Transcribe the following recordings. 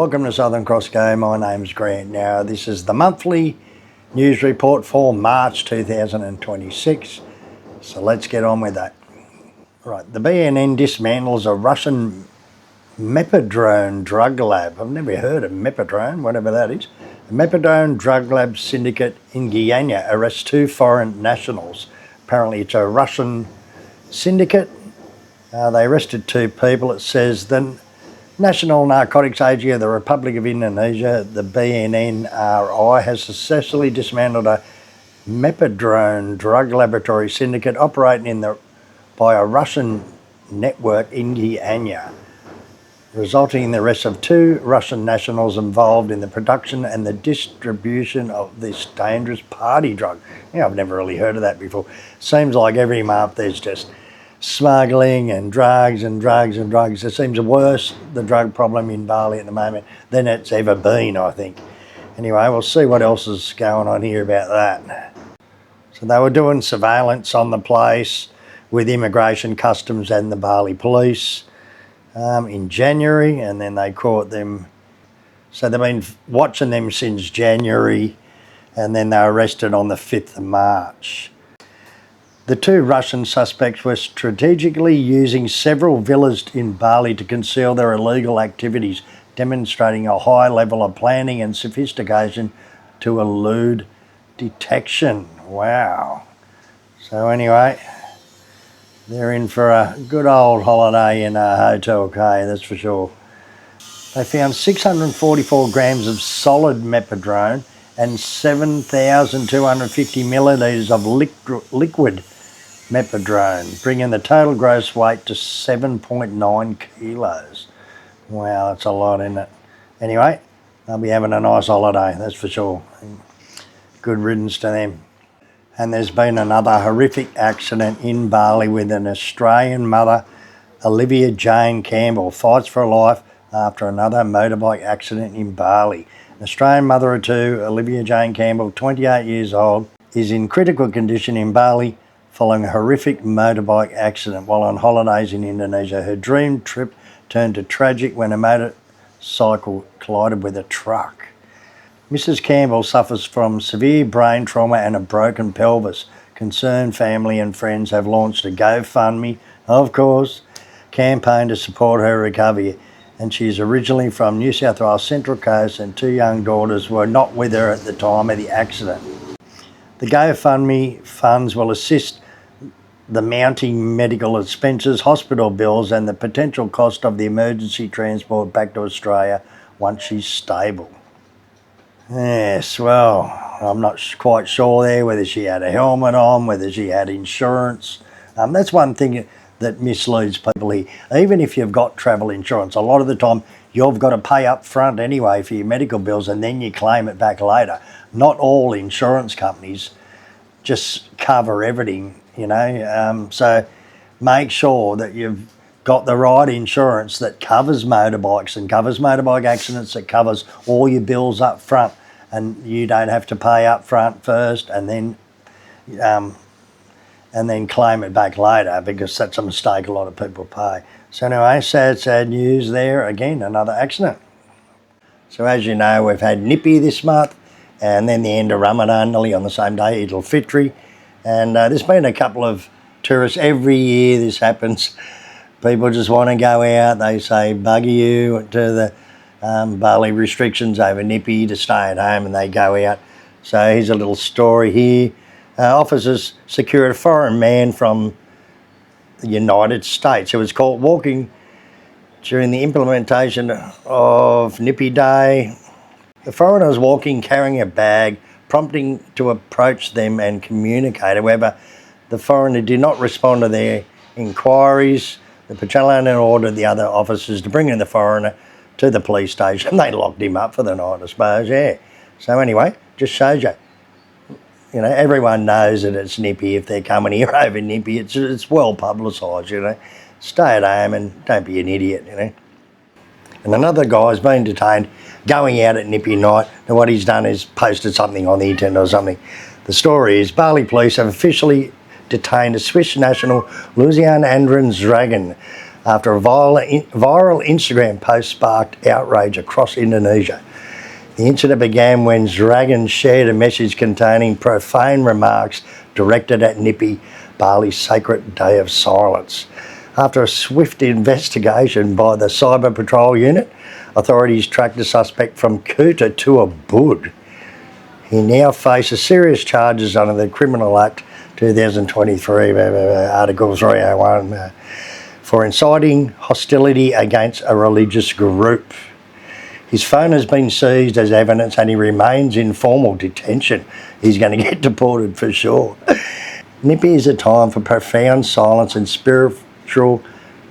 Welcome to Southern CrossGO. My name's Grant. Now, this is the monthly news report for March 2026. So let's get on with that. Right, the BNN dismantles a Russian methadone drug lab. I've never heard of methadone, whatever that is. A methadone drug lab syndicate in Guyana arrests 2 foreign nationals. Apparently it's a Russian syndicate. They arrested 2 people. It says the National Narcotics Agency of the Republic of Indonesia, the BNNRI, has successfully dismantled a methadone drug laboratory syndicate operating by a Russian network in Guyana, resulting in the arrest of 2 Russian nationals involved in the production and the distribution of this dangerous party drug. Yeah, I've never really heard of that before. Seems like every month there's just smuggling and drugs and drugs and drugs. It seems worse, the drug problem in Bali at the moment, than it's ever been, I think. Anyway, we'll see what else is going on here about that. So they were doing surveillance on the place with Immigration, Customs and the Bali Police in January, and then they caught them. So they've been watching them since January, and then they were arrested on the 5th of March. The 2 Russian suspects were strategically using several villas in Bali to conceal their illegal activities, demonstrating a high level of planning and sophistication to elude detection. Wow. So anyway, they're in for a good old holiday in a Hotel K, that's for sure. They found 644 grams of solid methadone and 7,250 millilitres of liquid methadone, bringing the total gross weight to 7.9 kilos. Wow, that's a lot, isn't it? Anyway, they'll be having a nice holiday, that's for sure. Good riddance to them. And there's been another horrific accident in Bali with an Australian mother, Olivia Jane Campbell, fights for her life after another motorbike accident in Bali. An Australian mother of 2, Olivia Jane Campbell, 28 years old, is in critical condition in Bali following a horrific motorbike accident while on holidays in Indonesia. Her dream trip turned to tragic when a motorcycle collided with a truck. Mrs. Campbell suffers from severe brain trauma and a broken pelvis. Concerned family and friends have launched a GoFundMe, of course, campaign to support her recovery. And she is originally from New South Wales Central Coast, and 2 young daughters were not with her at the time of the accident. The GoFundMe funds will assist the mounting medical expenses, hospital bills and the potential cost of the emergency transport back to Australia once she's stable. Yes, well, I'm not quite sure there whether she had a helmet on, whether she had insurance. That's one thing that misleads people here. Even if you've got travel insurance, a lot of the time you've got to pay up front anyway for your medical bills and then you claim it back later. Not all insurance companies just cover everything, you know. So make sure that you've got the right insurance that covers motorbikes and covers motorbike accidents, that covers all your bills up front, and you don't have to pay up front first and then claim it back later, because that's a mistake a lot of people pay. So anyway, sad news there. Again, another accident. So as you know, we've had Nippi this month, and then the end of Ramadan, nearly on the same day, Eid al-Fitr. And there's been a couple of tourists. Every year this happens. People just want to go out. They say bugger you to the Bali restrictions over Nippi to stay at home, and they go out. So here's a little story here. Officers secured a foreign man from the United States who was caught walking during the implementation of Nippi Day. The foreigner was walking carrying a bag, prompting to approach them and communicate. However, the foreigner did not respond to their inquiries. The patrolman ordered the other officers to bring in the foreigner to the police station. They locked him up for the night, I suppose, yeah. So anyway, just shows you. You know, everyone knows that it's Nippi if they're coming here over Nippi. It's well publicised, you know. Stay at home and don't be an idiot, you know. And another guy's been detained going out at Nippi night, and what he's done is posted something on the internet or something. The story is Bali police have officially detained a Swiss national, Lucian Andrens Dragon, after a viral Instagram post sparked outrage across Indonesia. The incident began when Dragon shared a message containing profane remarks directed at Nyepi, Bali's sacred day of silence. After a swift investigation by the Cyber Patrol Unit, authorities tracked the suspect from Kuta to Ubud. He now faces serious charges under the Criminal Act 2023, Article 301, for inciting hostility against a religious group. His phone has been seized as evidence and he remains in formal detention. He's going to get deported for sure. Nyepi is a time for profound silence and spiritual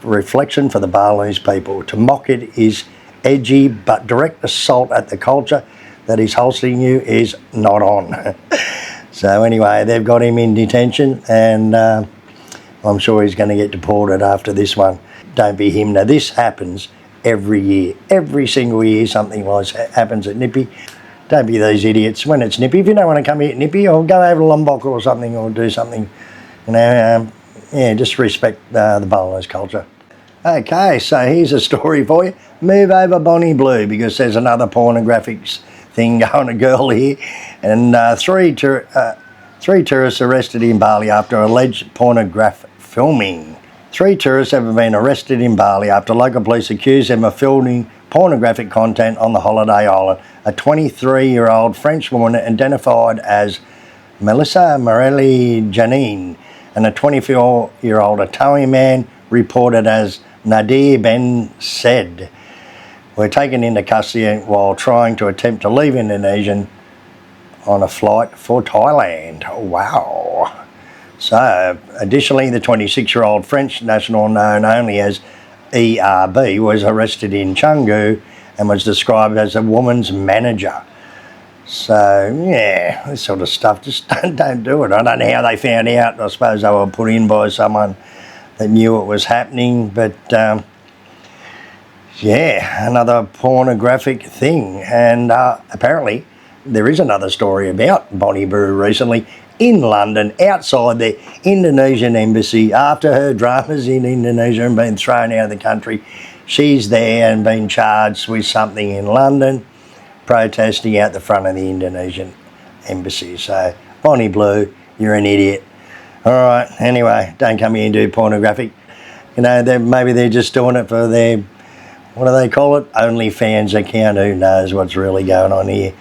reflection for the Balinese people. To mock it is edgy, but direct assault at the culture that is hosting you is not on. So anyway, they've got him in detention and I'm sure he's going to get deported after this one. Don't be him. Now this happens every year. Every single year something like that happens at Nyepi. Don't be these idiots when it's Nyepi. If you don't want to come here at Nyepi, or go over to Lombok or something, or do something, you know, yeah, just respect the Balinese culture. Okay, so here's a story for you. Move over Bonnie Blue, because there's another pornographic thing going to girl here. And three tourists arrested in Bali after alleged pornographic filming. 3 tourists have been arrested in Bali after local police accused them of filming pornographic content on the holiday island. A 23-year-old French woman identified as Melissa Morelli Janine and a 24-year-old Italian man reported as Nadir Ben Said were taken into custody while trying to attempt to leave Indonesia on a flight for Thailand. Wow. So, additionally, the 26-year-old French national known only as ERB was arrested in Canggu and was described as a woman's manager. So, yeah, this sort of stuff, just don't do it. I don't know how they found out. I suppose they were put in by someone that knew it was happening, but yeah, another pornographic thing. And apparently there is another story about Bonnie Blue recently in London, outside the Indonesian embassy. After her dramas in Indonesia and been thrown out of the country, she's there and been charged with something in London, protesting out the front of the Indonesian embassy. So, Bonnie Blue, you're an idiot. All right, anyway, don't come here and do pornographic. You know, maybe they're just doing it for their, what do they call it? OnlyFans account. Who knows what's really going on here.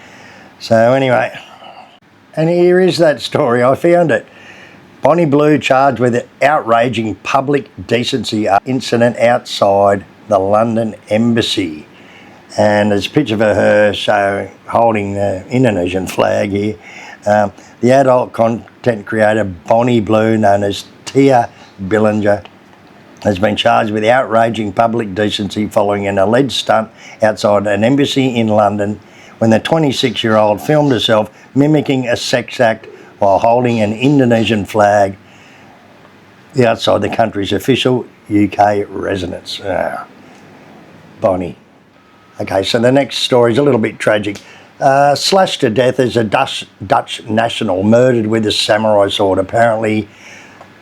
So anyway, and here is that story. I found it. Bonnie Blue charged with outraging public decency incident outside the London embassy. And there's a picture of her holding the Indonesian flag here. The adult content creator Bonnie Blue, known as Tia Billinger, has been charged with outraging public decency following an alleged stunt outside an embassy in London when the 26-year-old filmed herself mimicking a sex act while holding an Indonesian flag outside the country's official UK residence. Bonnie. Okay, so the next story is a little bit tragic. Slashed to death as a Dutch national murdered with a samurai sword. Apparently,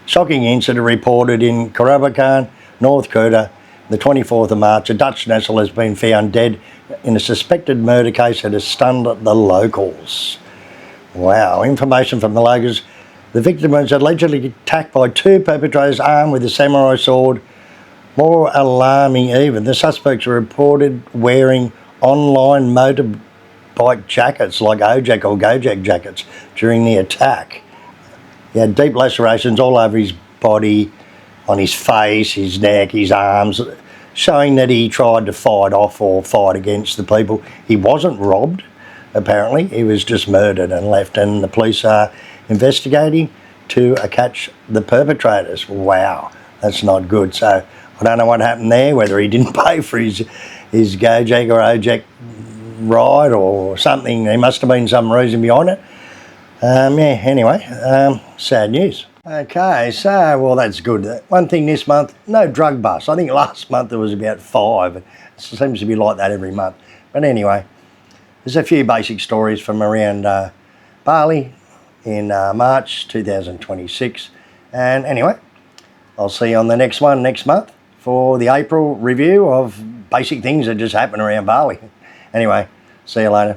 shocking incident reported in Karabakan, North Korea, the 24th of March. A Dutch national has been found dead in a suspected murder case that has stunned the locals. Wow, information from the locals. The victim was allegedly attacked by 2 perpetrators armed with a samurai sword. More alarming even, the suspects were reported wearing online motorbike jackets like Ojek or Gojek jackets during the attack. He had deep lacerations all over his body, on his face, his neck, his arms, showing that he tried to fight off or fight against the people. He wasn't robbed, apparently. He was just murdered and left, and the police are investigating to catch the perpetrators. Wow, that's not good. So I don't know what happened there, whether he didn't pay for his Gojek or Ojek ride or something. There must have been some reason behind it. Yeah, anyway, sad news. Okay, so, well, that's good. One thing this month, no drug bust. I think last month there was about 5. It seems to be like that every month. But anyway, there's a few basic stories from around Bali in March 2026. And anyway, I'll see you on the next one next month. for the April review of basic things that just happen around Bali. Anyway, see you later.